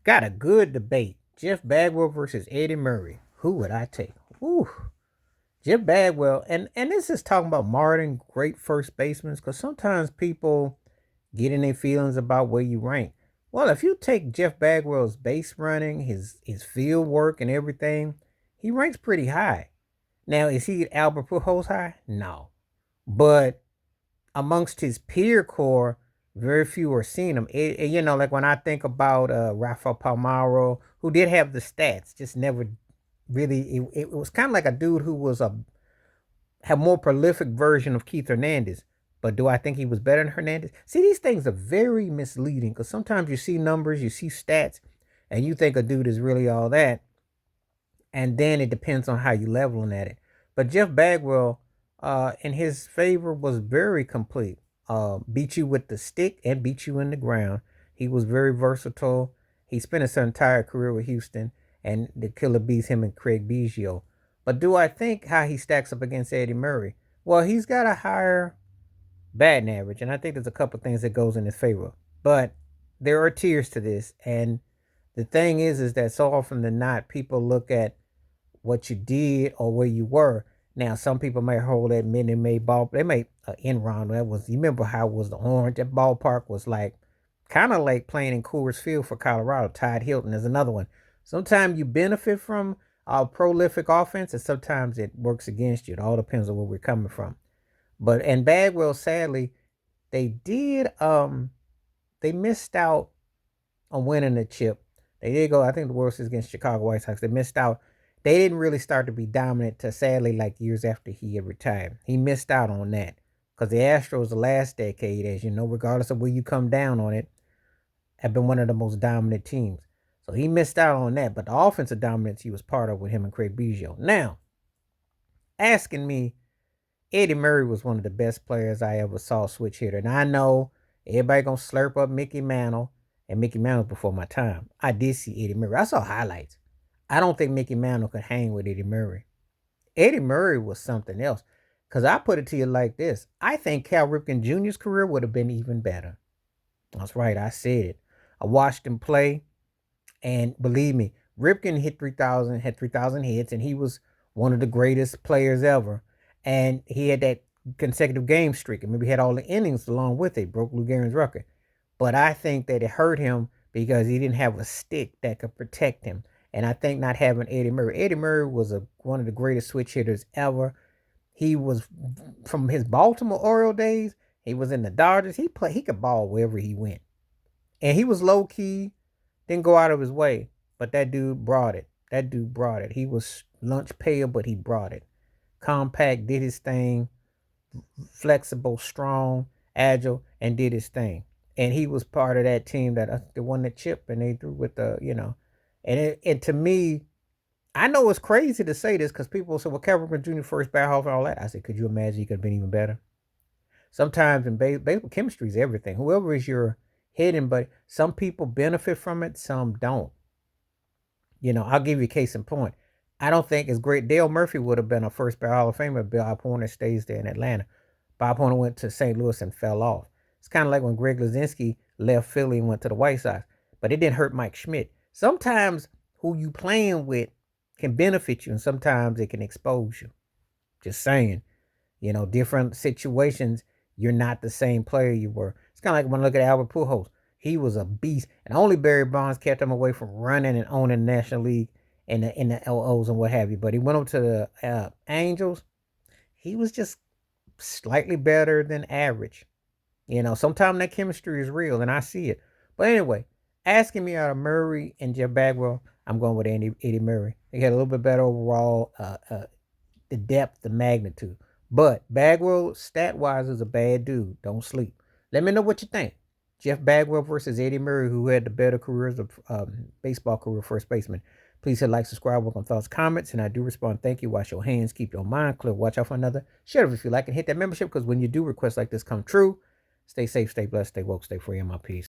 Got a good debate. Jeff Bagwell versus Eddie Murray. Who would I take? Ooh, Jeff Bagwell. And this is talking about modern great first basemen because sometimes people get in their feelings about where you rank. Well, if you take Jeff Bagwell's base running, his field work, and everything, he ranks pretty high. Now, is he Albert Pujols high? No, but amongst his peer core, very few are seeing him. Like when I think about Rafael Palmeiro, who did have the stats, just never really. It was kind of like a dude who was a have more prolific version of Keith Hernandez. But do I think he was better than Hernandez? See, these things are very misleading because sometimes you see numbers, you see stats, and you think a dude is really all that, and then it depends on how you leveling at it. But Jeff Bagwell, in his favor, was very complete. Beat you with the stick and beat you in the ground. He was very versatile. He spent his entire career with Houston, and the killer beats him and Craig Biggio. But do I think how he stacks up against Eddie Murray? Well, he's got a higher batting average, and I think there's a couple things that goes in his favor. But there are tiers to this, and the thing is that so often than not, people look at what you did or where you were. Now, some people may hold that Minute Maid ball. They may Enron. That was, you remember how it was the orange? That ballpark was like kind of like playing in Coors Field for Colorado. Todd Hilton is another one. Sometimes you benefit from a prolific offense, and sometimes it works against you. It all depends on where we're coming from. But and Bagwell, sadly, they did they missed out on winning the chip. They did go, I think the World Series against Chicago White Sox. They missed out. They didn't really start to be dominant to sadly like years after he had retired. He missed out on that. Because the Astros the last decade, as you know, regardless of where you come down on it, have been one of the most dominant teams. So he missed out on that. But the offensive dominance he was part of with him and Craig Biggio. Now, asking me, Eddie Murray was one of the best players I ever saw switch hitter. And I know everybody gonna slurp up Mickey Mantle, and Mickey Mantle before my time. I did see Eddie Murray. I saw highlights. I don't think Mickey Mantle could hang with Eddie Murray. Eddie Murray was something else. Cause I put it to you like this: I think Cal Ripken Jr.'s career would have been even better. That's right, I said it. I watched him play, and believe me, Ripken hit 3,000, had 3,000 hits, and he was one of the greatest players ever. And he had that consecutive game streak, and maybe had all the innings along with it, broke Lou Gehrig's record. But I think that it hurt him because he didn't have a stick that could protect him. And I think not having Eddie Murray. Eddie Murray was one of the greatest switch hitters ever. He was from his Baltimore Oriole days. He was in the Dodgers. He could ball wherever he went. And he was low key, didn't go out of his way. But that dude brought it. That dude brought it. He was lunch pail, but he brought it. Compact, did his thing, flexible, strong, agile, and did his thing. And he was part of that team that they won the chip, and they threw with and to me, I know it's crazy to say this because people say, well, Kevin Jr. first bat Hall and all that. I said, could you imagine he could have been even better? Sometimes in baseball, chemistry is everything. Whoever is your hitting, but some people benefit from it, some don't. I'll give you a case in point. I don't think as great Dale Murphy would have been a first ballot Hall of Famer if Bob Horner stays there in Atlanta. Bob Horner went to St. Louis and fell off. It's kind of like when Greg Luzinski left Philly and went to the White Sox, but it didn't hurt Mike Schmidt. Sometimes who you playing with can benefit you, and sometimes it can expose you. Just saying, different situations, you're not the same player you were. It's kind of like when I look at Albert Pujols. He was a beast, and only Barry Bonds kept him away from running and owning the National League in the LOs and what have you. But he went up to the Angels. He was just slightly better than average. Sometimes that chemistry is real, and I see it. But anyway, asking me out of Murray and Jeff Bagwell, I'm going with Eddie Murray. He had a little bit better overall, the depth, the magnitude. But Bagwell, stat-wise, is a bad dude. Don't sleep. Let me know what you think. Jeff Bagwell versus Eddie Murray, who had the better careers of baseball career first baseman. Please hit like, subscribe, work on thoughts, comments, and I do respond. Thank you. Wash your hands. Keep your mind clear. Watch out for another. Share it if you like, and hit that membership because when you do requests like this come true, stay safe, stay blessed, stay woke, stay free. In my peace.